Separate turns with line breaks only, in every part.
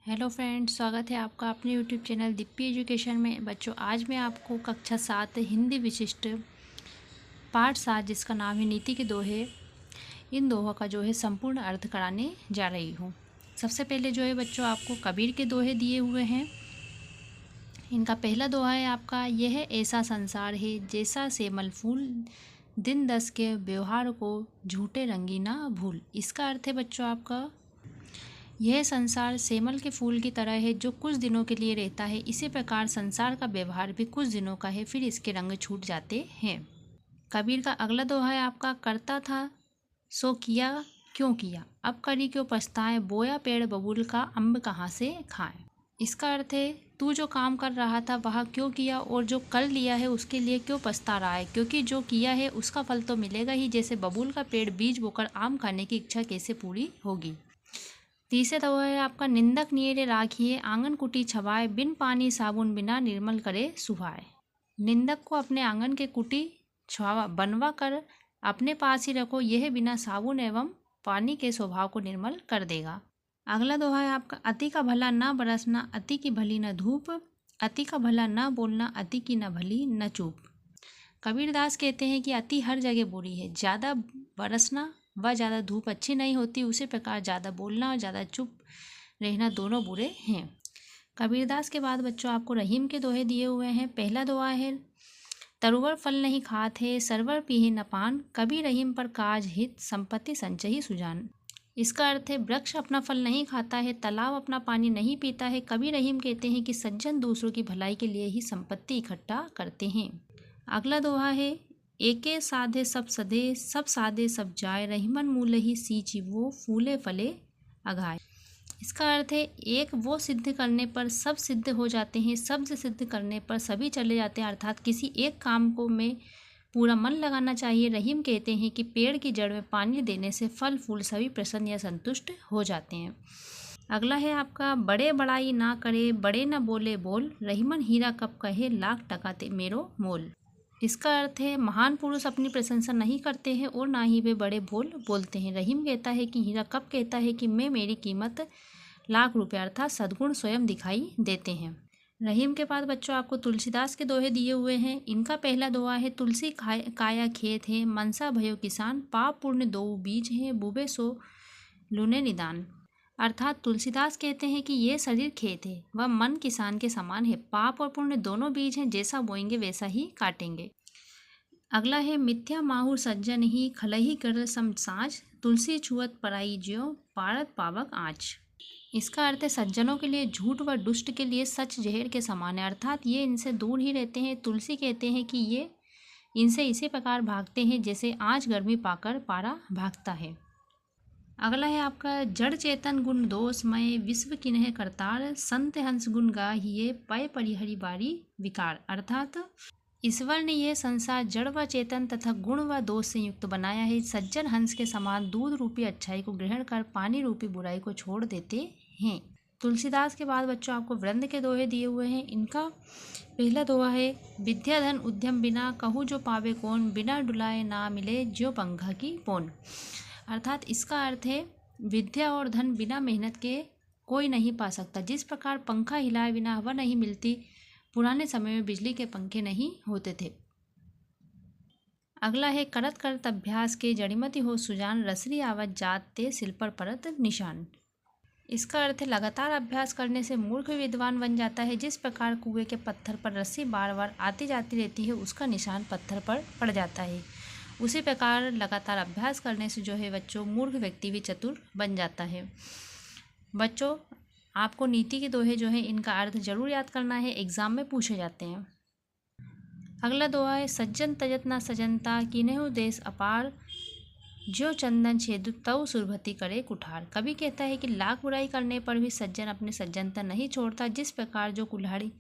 Hello friends, स्वागत है आपका अपने यूट्यूब चैनल दीप्ति एजुकेशन में। बच्चों, आज मैं आपको कक्षा 7 हिंदी विशिष्ट पाठ 7 जिसका नाम है नीति के दोहे, इन दोहों का संपूर्ण अर्थ कराने जा रही हूँ। सबसे पहले बच्चों आपको कबीर के दोहे दिए हुए हैं। इनका पहला दोहा है आपका, यह ऐसा संसार है जैसा सेमल फूल, दिन 10 के व्यवहार को झूठे रंगी ना भूल। इसका अर्थ है बच्चों आपका, यह संसार सेमल के फूल की तरह है जो कुछ दिनों के लिए रहता है। इसी प्रकार संसार का व्यवहार भी कुछ दिनों का है, फिर इसके रंग छूट जाते हैं। कबीर का अगला दोहा है आपका, करता था सो किया क्यों किया, अब करी क्यों पछताए, बोया पेड़ बबूल का अम्ब कहाँ से खाएं। इसका अर्थ है, तू जो काम कर रहा था वह क्यों किया, और जो कर लिया है उसके लिए क्यों पछता रहा है, क्योंकि जो किया है उसका फल तो मिलेगा ही। जैसे बबूल का पेड़ बीज बोकर आम खाने की इच्छा कैसे पूरी होगी। तीसरा दोहा है आपका, निंदक नियरे राखिए आंगन कुटी छवाए, बिन पानी साबुन बिना निर्मल करे सुहाए। निंदक को अपने आंगन के कुटी छावा बनवा कर अपने पास ही रखो, यह बिना साबुन एवं पानी के स्वभाव को निर्मल कर देगा। अगला दोहा है आपका, अति का भला ना बरसना, अति की भली न धूप, अति का भला ना बोलना, अति की न भली न चूप। कबीरदास कहते हैं कि अति हर जगह बुरी है, ज़्यादा बरसना व ज़्यादा धूप अच्छी नहीं होती, उसी प्रकार ज़्यादा बोलना और ज़्यादा चुप रहना दोनों बुरे हैं। कबीरदास के बाद बच्चों आपको रहीम के दोहे दिए हुए हैं। पहला दोहा है, तरुवर फल नहीं खात है, सरवर पीहे न पान, कभी रहीम पर काज हित, संपत्ति संचही सुजान। इसका अर्थ है, वृक्ष अपना फल नहीं खाता है, तालाब अपना पानी नहीं पीता है। कभी रहीम कहते हैं कि सज्जन दूसरों की भलाई के लिए ही संपत्ति इकट्ठा करते हैं। अगला दोहा है, एके साधे सब सधे, सब साधे सब जाए, रहीमन मूल ही सींची वो, फूले फले अघाए। इसका अर्थ है, एक वो सिद्ध करने पर सब सिद्ध हो जाते हैं, शब्द सिद्ध करने पर सभी चले जाते हैं। अर्थात किसी एक काम को में पूरा मन लगाना चाहिए। रहीम कहते हैं कि पेड़ की जड़ में पानी देने से फल फूल सभी प्रसन्न या संतुष्ट हो जाते हैं। अगला है आपका, बड़े बड़ाई ना करे, बड़े न बोले बोल, रहीमन हीरा कब कहे, लाख टका ते मेरो मोल। इसका अर्थ है, महान पुरुष अपनी प्रशंसा नहीं करते हैं और ना ही वे बड़े बोल बोलते हैं। रहीम कहता है कि हीरा कब कहता है कि मैं मेरी कीमत लाख रुपये, अर्थात सद्गुण स्वयं दिखाई देते हैं। रहीम के बाद बच्चों आपको तुलसीदास के दोहे दिए हुए हैं। इनका पहला दोहा है, तुलसी काया खेत है, मनसा भयो किसान, पाप पुण्य दो बीज हैं, बुबे सो लुने निदान। अर्थात तुलसीदास कहते हैं कि ये शरीर खेत है, वह मन किसान के समान है। पाप और पुण्य दोनों बीज हैं, जैसा बोएंगे वैसा ही काटेंगे। अगला है, मिथ्या माहुर सज्जन ही, खलही कर सम साँझ, तुलसी छुअत पराई ज्यों, पारत पावक आँच। इसका अर्थ है, सज्जनों के लिए झूठ व दुष्ट के लिए सच जहर के समान है, अर्थात ये इनसे दूर ही रहते हैं। तुलसी कहते हैं कि ये इनसे इसी प्रकार भागते हैं जैसे आँच गर्मी पाकर पारा भागता है। अगला है आपका, जड़ चेतन गुण दोषमय, विश्व किन्ह करतार, संत हंस गुण गाहिए, पय परिहरि बारी विकार। अर्थात ईश्वर ने यह संसार जड़ व चेतन तथा गुण व दोष से युक्त बनाया है। सज्जन हंस के समान दूध रूपी अच्छाई को ग्रहण कर पानी रूपी बुराई को छोड़ देते हैं। तुलसीदास के बाद बच्चों आपको वृंद के दोहे दिए हुए हैं। इनका पहला दोहा है, विद्या धन उद्यम बिना, कहूँ जो पावे कौन, बिना डुलाए ना मिले ज्यों पंखा की पौन। अर्थात इसका अर्थ है, विद्या और धन बिना मेहनत के कोई नहीं पा सकता। जिस प्रकार पंखा हिलाए बिना हवा नहीं मिलती, पुराने समय में बिजली के पंखे नहीं होते थे। अगला है, करत करत अभ्यास के, जड़िमति हो सुजान, रसरी आवत जात ते सिल पर परत निशान। इसका अर्थ है, लगातार अभ्यास करने से मूर्ख विद्वान बन जाता है। जिस प्रकार कुएं के पत्थर पर रस्सी बार बार आती जाती रहती है, उसका निशान पत्थर पर पड़ जाता है। उसी प्रकार लगातार अभ्यास करने से बच्चों मूर्ख व्यक्ति भी चतुर बन जाता है। बच्चों, आपको नीति के दोहे इनका अर्थ जरूर याद करना है, एग्जाम में पूछे जाते हैं। अगला दोहा है, सज्जन तजत ना सजनता, किन्हु देश अपार, जो चंदन छेदु तव सुरभति करे कुठार। कभी कहता है कि लाख बुराई करने पर भी सज्जन अपने सज्जनता नहीं छोड़ता। जिस प्रकार जो कुल्हाड़ी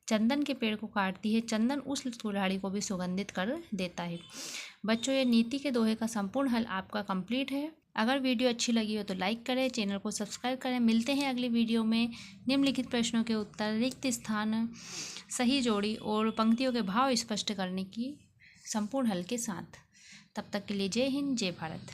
चंदन के पेड़ को काटती है, चंदन उस कुल्हाड़ी को भी सुगंधित कर देता है। बच्चों, ये नीति के दोहे का संपूर्ण हल आपका कंप्लीट है। अगर वीडियो अच्छी लगी हो तो लाइक करें, चैनल को सब्सक्राइब करें। मिलते हैं अगली वीडियो में निम्नलिखित प्रश्नों के उत्तर, रिक्त स्थान, सही जोड़ी और पंक्तियों के भाव स्पष्ट करने की संपूर्ण हल के साथ। तब तक के लिए जय हिंद, जय भारत।